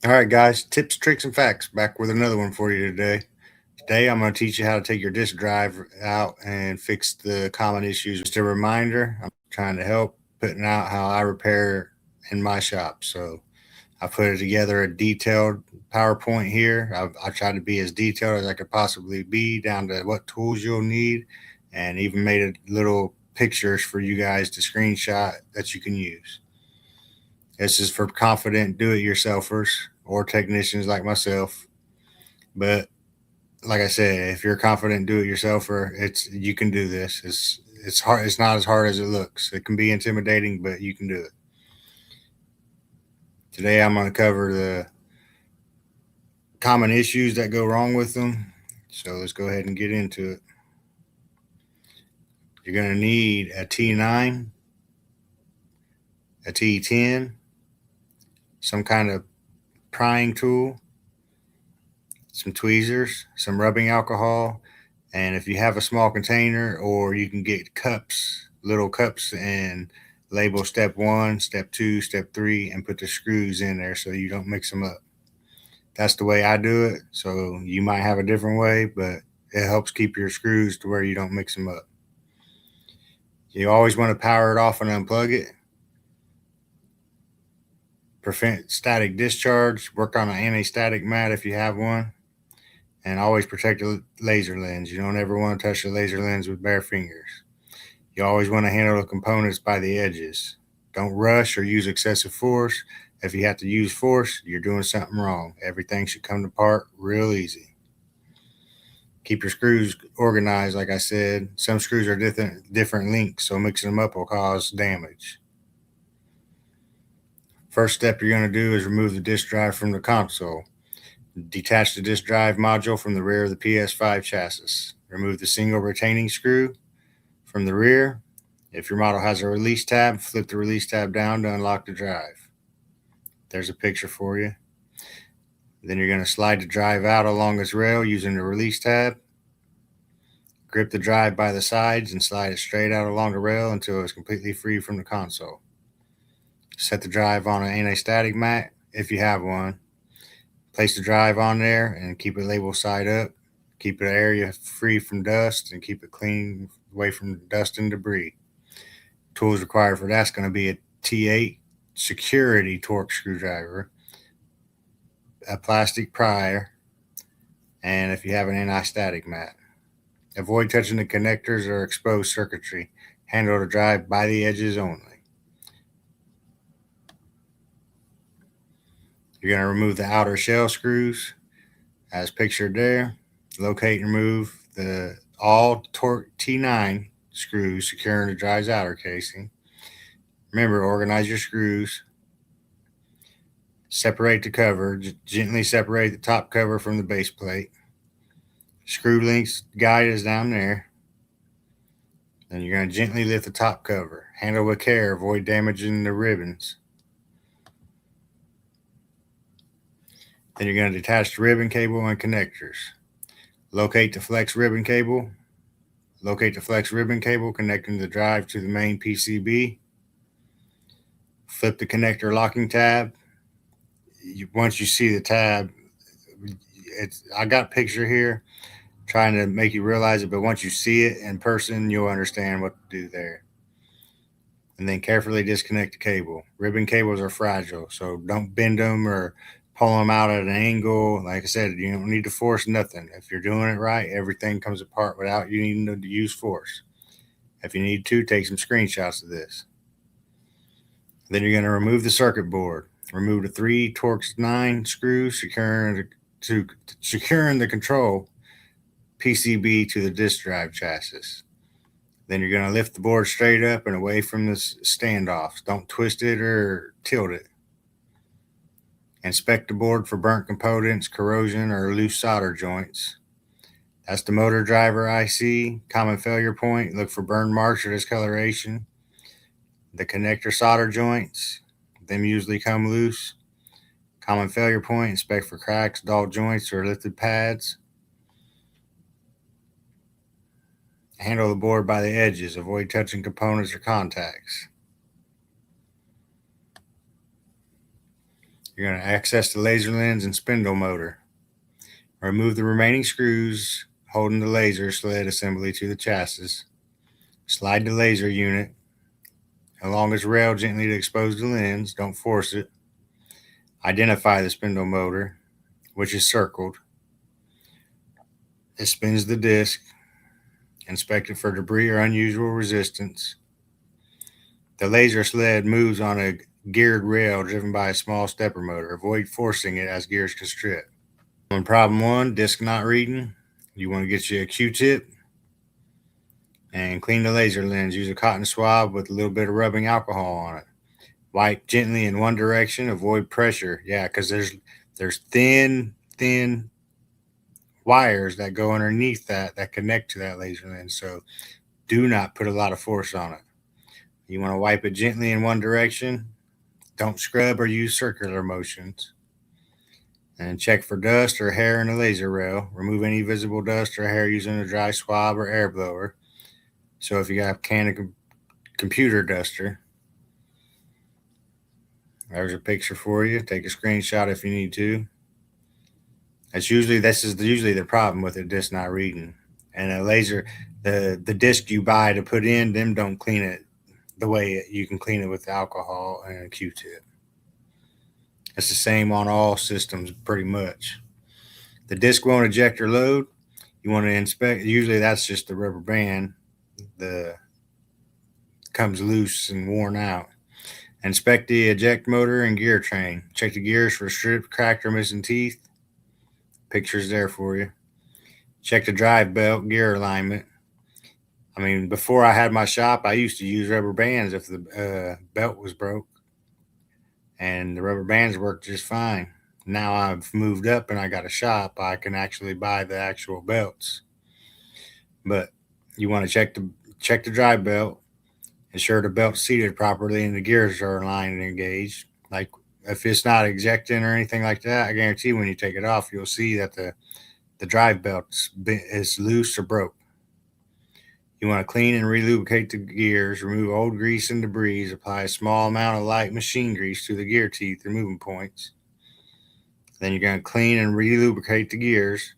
All right, guys, tips, tricks, and facts. Back with another one for you today. Today, I'm going to teach you how to take your disk drive out and fix the common issues. Just a reminder, I'm trying to help putting out how I repair in my shop. So I put it together a detailed PowerPoint here. I tried to be as detailed as I could possibly be, down to what tools you'll need, and even made a little pictures for you guys to screenshot that you can use. This is for confident do-it-yourselfers or technicians like myself. But like I said, if you're a confident do-it-yourselfer, you can do this. It's hard. It's not as hard as it looks. It can be intimidating, but you can do it. Today, I'm going to cover the common issues that go wrong with them. So let's go ahead and get into it. You're going to need a T9, a T10, some kind of prying tool, some tweezers, some rubbing alcohol, and if you have a small container, or you can get cups, little cups, and label step 1, step 2, step 3, and put the screws in there so you don't mix them up. That's the way I do it. So you might have a different way, but it helps keep your screws to where you don't mix them up. You always want to power it off and unplug it. Prevent static discharge. Work on an anti-static mat if you have one. And always protect the laser lens. You don't ever want to touch the laser lens with bare fingers. You always want to handle the components by the edges. Don't rush or use excessive force. If you have to use force, you're doing something wrong. Everything should come apart real easy. Keep your screws organized, like I said. Some screws are different lengths, so mixing them up will cause damage. First step you're going to do is remove the disk drive from the console. Detach the disk drive module from the rear of the PS5 chassis. Remove the single retaining screw from the rear. If your model has a release tab, flip the release tab down to unlock the drive. There's a picture for you. Then you're going to slide the drive out along its rail using the release tab. Grip the drive by the sides and slide it straight out along the rail until it's completely free from the console. Set the drive on an anti-static mat if you have one. Place the drive on there and keep it labeled side up. Keep the area free from dust and keep it clean, away from dust and debris. Tools required for that's going to be a T8 security torque screwdriver, a plastic prier, and if you have an anti-static mat. Avoid touching the connectors or exposed circuitry. Handle the drive by the edges only. You're going to remove the outer shell screws as pictured there. Locate and remove the all torque T9 screws securing the drive's outer casing. Remember, organize your screws. Separate the cover. Gently separate the top cover from the base plate. Screw links guide is down there. Then you're going to gently lift the top cover. Handle with care. Avoid damaging the ribbons. Then you're going to detach the ribbon cable and connectors. Locate the flex ribbon cable. Locate the flex ribbon cable connecting the drive to the main PCB. Flip the connector locking tab. Once you see the tab, I got a picture here trying to make you realize it, but once you see it in person, you'll understand what to do there. And then carefully disconnect the cable. Ribbon cables are fragile, so don't bend them or pull them out at an angle. Like I said, you don't need to force nothing. If you're doing it right, everything comes apart without you needing to use force. If you need to, take some screenshots of this. Then you're going to remove the circuit board. Remove the 3 Torx 9 screws securing the control PCB to the disk drive chassis. Then you're going to lift the board straight up and away from the standoffs. Don't twist it or tilt it. Inspect the board for burnt components, corrosion, or loose solder joints. That's the motor driver IC. Common failure point, look for burn marks or discoloration. The connector solder joints, them usually come loose. Common failure point, inspect for cracks, dull joints, or lifted pads. Handle the board by the edges. Avoid touching components or contacts. You're going to access the laser lens and spindle motor. Remove the remaining screws holding the laser sled assembly to the chassis. Slide the laser unit along its rail gently to expose the lens. Don't force it. Identify the spindle motor, which is circled. It spins the disc. Inspect it for debris or unusual resistance. The laser sled moves on a geared rail driven by a small stepper motor. Avoid forcing it as gears constrict. On problem 1, disc not reading, you want to get you a Q-tip and clean the laser lens. Use a cotton swab with a little bit of rubbing alcohol on it. Wipe gently in one direction. Avoid pressure. Yeah, because there's thin wires that go underneath that connect to that laser lens. So do not put a lot of force on it. You want to wipe it gently in one direction. Don't scrub or use circular motions. And check for dust or hair in the laser rail. Remove any visible dust or hair using a dry swab or air blower. So if you got a can of computer duster, there's a picture for you. Take a screenshot if you need to. This is usually the problem with it, disc not reading. And a laser, the disc you buy to put in, them don't clean it the way you can clean it with alcohol and a Q-tip. It's the same on all systems pretty much. The disc won't eject or load. You want to inspect. Usually that's just the rubber band. The comes loose and worn out. Inspect the eject motor and gear train. Check the gears for stripped, cracked, or missing teeth. Pictures there for you. Check the drive belt, gear alignment. I mean, before I had my shop, I used to use rubber bands if the belt was broke. And the rubber bands worked just fine. Now I've moved up and I got a shop. I can actually buy the actual belts. But you want to check the drive belt. Ensure the belt's seated properly and the gears are aligned and engaged. Like if it's not ejecting or anything like that, I guarantee when you take it off, you'll see that the drive belt is loose or broke. You want to clean and relubricate the gears, remove old grease and debris, apply a small amount of light machine grease to the gear teeth and moving points. Then you're going to clean and relubricate the gears.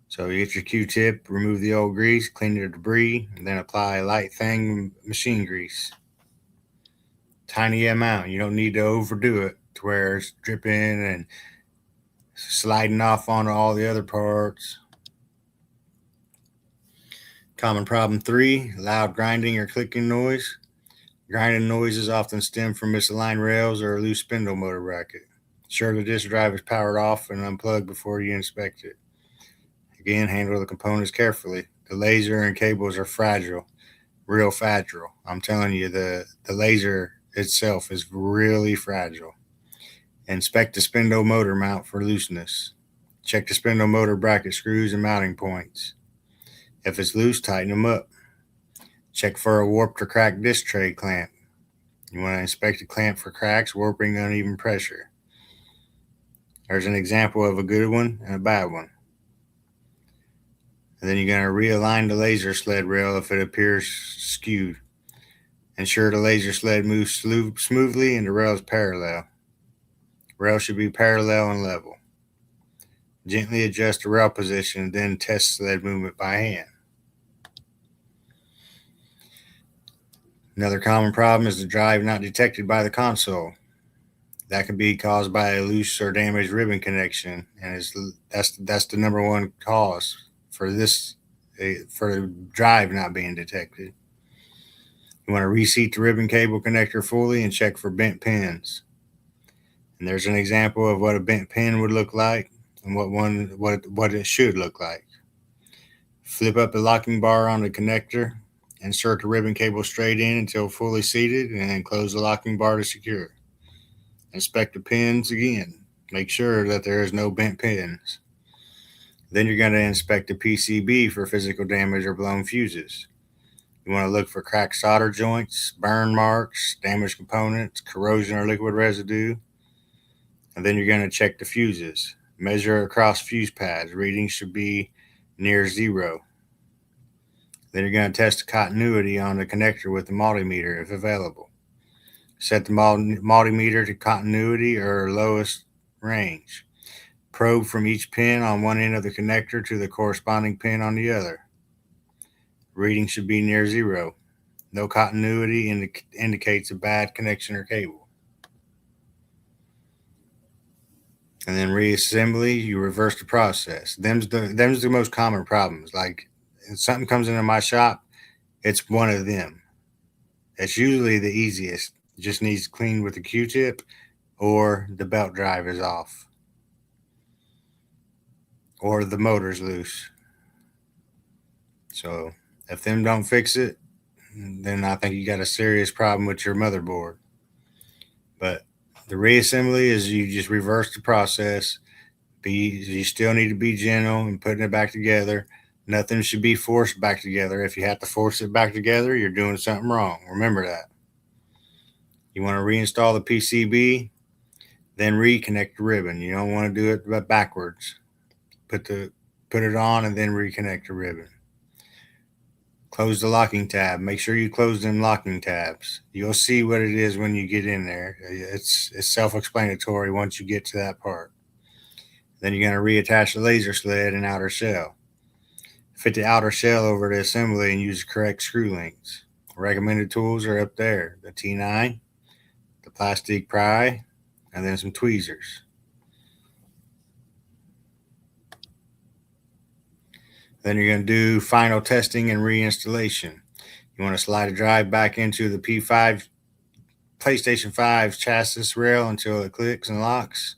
So you get your Q-tip, remove the old grease, clean the debris, and then apply a light thing machine grease. Tiny amount. You don't need to overdo it to where it's dripping and sliding off onto all the other parts. Common problem 3, loud grinding or clicking noise. Grinding noises often stem from misaligned rails or a loose spindle motor bracket. Ensure the disk drive is powered off and unplugged before you inspect it. Again, handle the components carefully. The laser and cables are fragile, real fragile. I'm telling you, the laser itself is really fragile. Inspect the spindle motor mount for looseness. Check the spindle motor bracket screws and mounting points. If it's loose, tighten them up. Check for a warped or cracked disc tray clamp. You want to inspect the clamp for cracks, warping, uneven pressure. There's an example of a good one and a bad one. And then you're going to realign the laser sled rail if it appears skewed. Ensure the laser sled moves smoothly and the rail is parallel. Rail should be parallel and level. Gently adjust the rail position and then test sled movement by hand. Another common problem is the drive not detected by the console. That can be caused by a loose or damaged ribbon connection, and that's the number one cause for the drive not being detected. You want to reseat the ribbon cable connector fully and check for bent pins. And there's an example of what a bent pin would look like and what it should look like. Flip up the locking bar on the connector, insert the ribbon cable straight in until fully seated, and then close the locking bar to secure. Inspect the pins again. Make sure that there is no bent pins. Then you're going to inspect the PCB for physical damage or blown fuses. You want to look for cracked solder joints, burn marks, damaged components, corrosion or liquid residue. And then you're going to check the fuses. Measure across fuse pads. Readings should be near 0. Then you're going to test the continuity on the connector with the multimeter if available. Set the multimeter to continuity or lowest range. Probe from each pin on one end of the connector to the corresponding pin on the other. Reading should be near zero. No continuity indicates a bad connection or cable. And then reassembly, you reverse the process. Them's the most common problems. Like if something comes into my shop, it's one of them. It's usually the easiest. It just needs cleaned with a Q-tip, or the belt drive is off, or the motor's loose. So if them don't fix it, then I think you got a serious problem with your motherboard. But the reassembly is you just reverse the process. You still need to be gentle in putting it back together. Nothing should be forced back together. If you have to force it back together, you're doing something wrong. Remember that. You want to reinstall the PCB, then reconnect the ribbon. You don't want to do it backwards. Put it on and then reconnect the ribbon. Close the locking tab. Make sure you close them locking tabs. You'll see what it is when you get in there. It's self-explanatory once you get to that part. Then you're going to reattach the laser sled and outer shell. Fit the outer shell over the assembly and use the correct screw lengths. Recommended tools are up there. The T9, the plastic pry, and then some tweezers. Then you're going to do final testing and reinstallation. You want to slide a drive back into the PlayStation 5 chassis rail until it clicks and locks.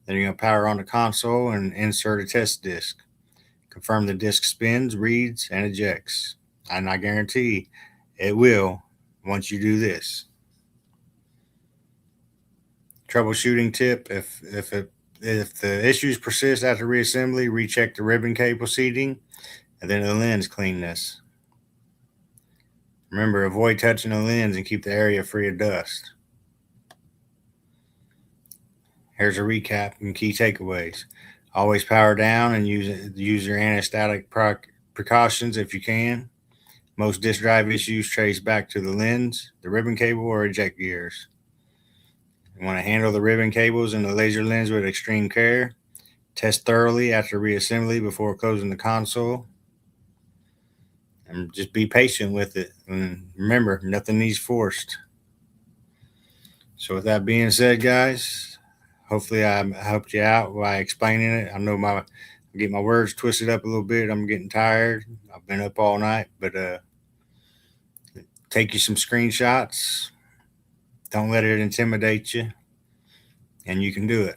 Then you're going to power on the console and insert a test disc. Confirm the disc spins, reads, and ejects. And I guarantee it will once you do this. Troubleshooting tip: if the issues persist after reassembly, recheck the ribbon cable seating and then the lens cleanness. Remember, avoid touching the lens and keep the area free of dust. Here's a recap and key takeaways. Always power down and use your anti-static precautions if you can. Most disk drive issues trace back to the lens, the ribbon cable, or eject gears. You want to handle the ribbon cables and the laser lens with extreme care. Test thoroughly after reassembly before closing the console. And just be patient with it. And remember, nothing needs forced. So with that being said, guys, hopefully I helped you out by explaining it. I know I get my words twisted up a little bit. I'm getting tired. I've been up all night, but take you some screenshots. Don't let it intimidate you, and you can do it.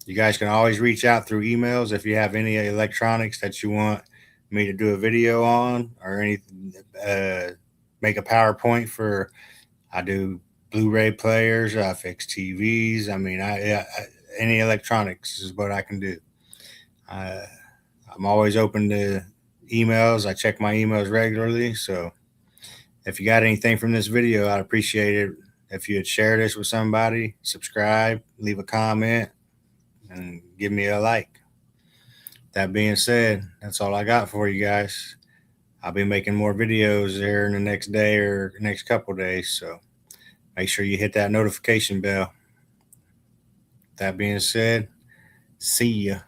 You guys can always reach out through emails if you have any electronics that you want me to do a video on, or anything. Make a PowerPoint for. I do Blu-ray players. I fix TVs. I mean, any electronics is what I can do. I'm always open to emails. I check my emails regularly. So if you got anything from this video, I'd appreciate it if you'd share this with somebody, subscribe, leave a comment, and give me a like. That being said, that's all I got for you guys. I'll be making more videos there in the next day or next couple days. So make sure you hit that notification bell. That being said, see ya.